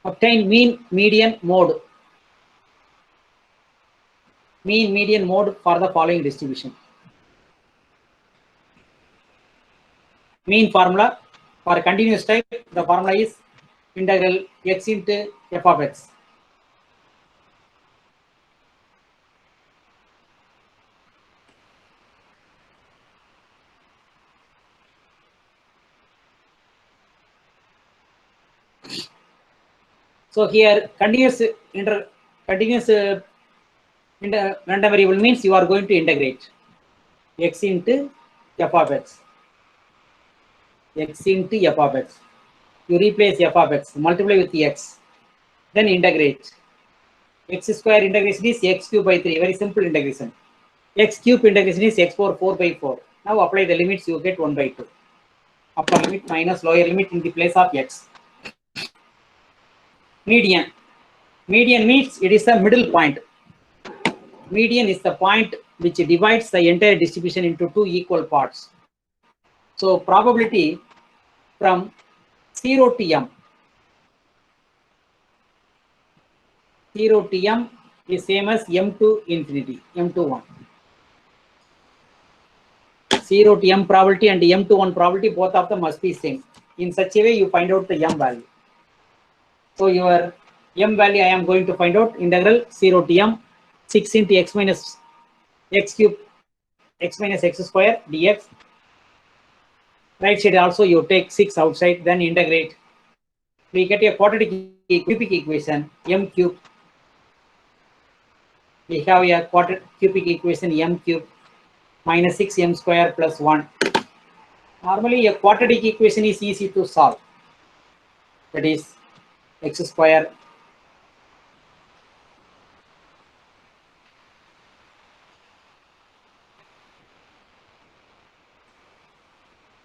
Obtain mean median mode. Mean median mode for the following distribution. Mean formula for continuous type, the formula is integral x into f of x. So here continuous random variable means you are going to integrate x into f of x. X into f of x. You replace f of x, multiply with x, then integrate. X square integration is x cube by 3. Very simple integration. X cube integration is x power 4 by 4. Now apply the limits, you get 1 by 2. Upper limit minus lower limit in the place of x. Median. Median means it is a middle point. Median is the point which divides the entire distribution into two equal parts. So probability from 0 to m. 0 to m is same as m to infinity, m to 1. 0 to m probability and m to 1 probability, both of them must be same. In such a way, you find out the m value. So your m value I am going to find out integral 0 to m 6 into x minus x cube x minus x square dx. Right side also you take 6 outside, then integrate. We get a quadratic cubic equation m cube. We have a cubic equation m cube minus 6m square plus 1. Normally a quadratic equation is easy to solve. That is x square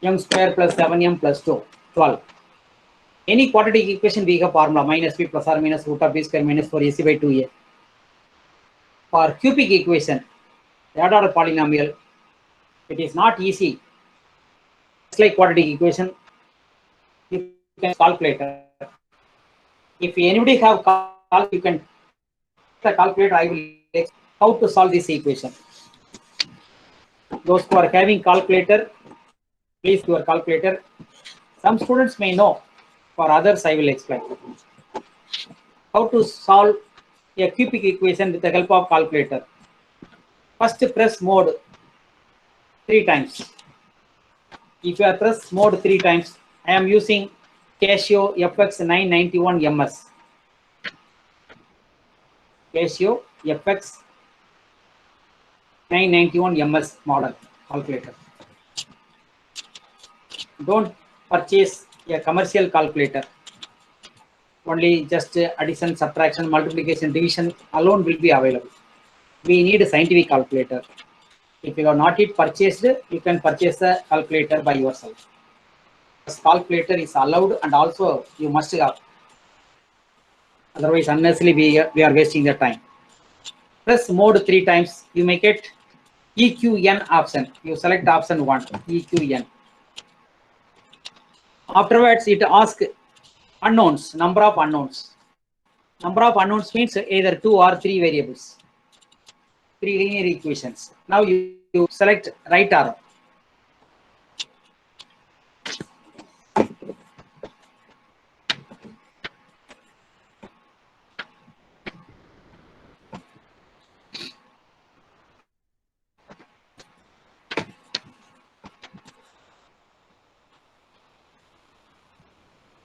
m square plus 7m plus 2, 12. Any quadratic equation we have formula minus b plus or minus root of b square minus 4ac by 2a. For cubic equation, third order polynomial, it is not easy. It's like quadratic equation, you can calculator. If anybody have you can the calculator. I will explain how to solve this equation. Those who are having calculator, please your calculator. Some students may know. For others, I will explain how to solve a cubic equation with the help of calculator. First, press mode 3 times. If you are press mode 3 times, I am using Casio FX991 MS. Casio FX991 MS model calculator. Don't purchase a commercial calculator. Only just addition, subtraction, multiplication, division alone will be available. We need a scientific calculator. If you have not yet purchased, you can purchase a calculator by yourself. This calculator is allowed and also you must have. Otherwise, unnecessarily we are wasting the time. Press mode 3 times, you make it EQN option. You select option 1, EQN. Afterwards, it asks unknowns, number of unknowns. Number of unknowns means either 2 or 3 variables. 3 linear equations. Now you select right arrow.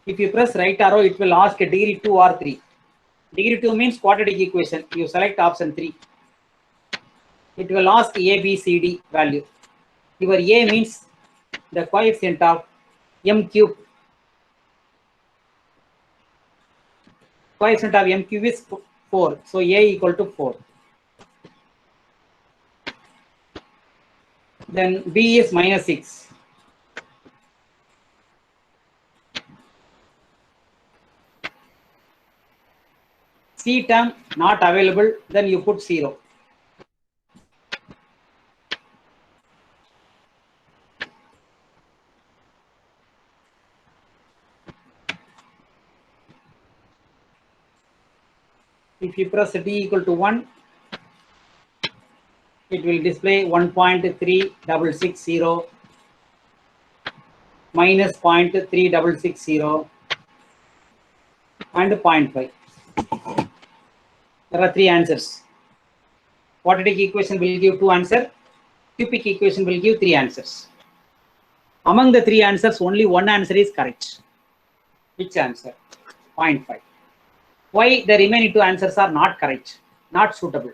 If you press right arrow, it will ask degree 2 or 3. Degree 2 means quadratic equation. You select option 3. It will ask A, B, C, D value. Your A means the coefficient of m cube. Coefficient of m cube is 4. So A equal to 4. Then B is minus 6. C term not available, then you put 0. If you press D equal to 1, it will display 1.3660 minus 0.3660 and 0.5. There are three answers. Quadratic equation will give two answers. Cubic equation will give three answers. Among the three answers, only one answer is correct. Which answer? 0.5. Why the remaining two answers are not correct, not suitable?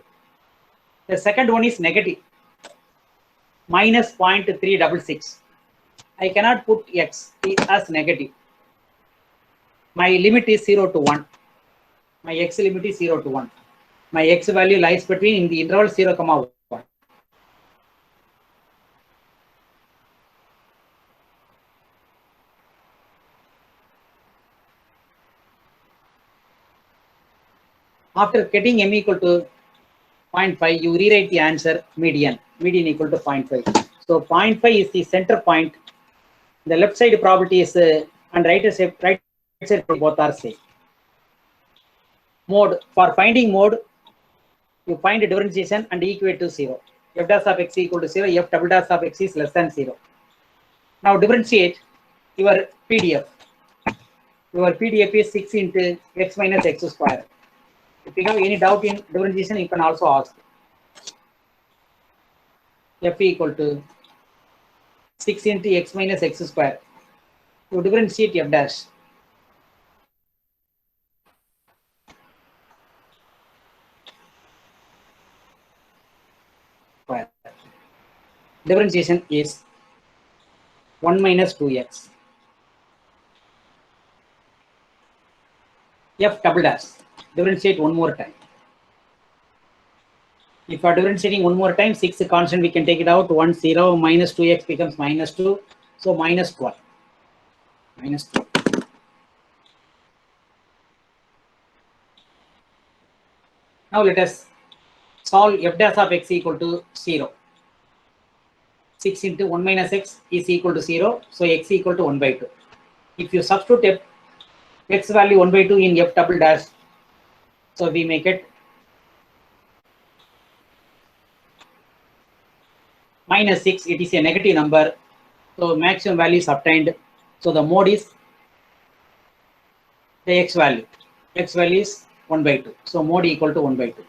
The second one is negative, minus 0.366. I cannot put x as negative. My limit is 0 to 1. My x limit is 0 to 1. My x value lies between in the interval 0, 1. After getting m equal to 0.5, you rewrite the answer median. Median equal to 0.5. So 0.5 is the center point. The left side probability is and right side both are same. Mode, for finding mode, you find a differentiation and equate to 0. F dash of x equal to 0, f double dash of x is less than 0. Now differentiate your PDF. Your PDF is 6 into x minus x square. If you have any doubt in differentiation, you can also ask. F equal to 6 into x minus x square. You differentiate f dash. Differentiation is 1 minus 2x. F double dash. Differentiate one more time. If you are differentiating one more time, 6 constant, we can take it out. 1, 0, minus 2x becomes minus 2. So minus 12. Minus 12. Now let us solve f dash of x equal to 0. 6 into 1 minus x is equal to 0. So x equal to 1 by 2. If you substitute x value 1 by 2 in f double dash, so we make it minus 6. It is a negative number. So maximum value is obtained. So the mode is the x value. X value is 1 by 2. So mode equal to 1 by 2.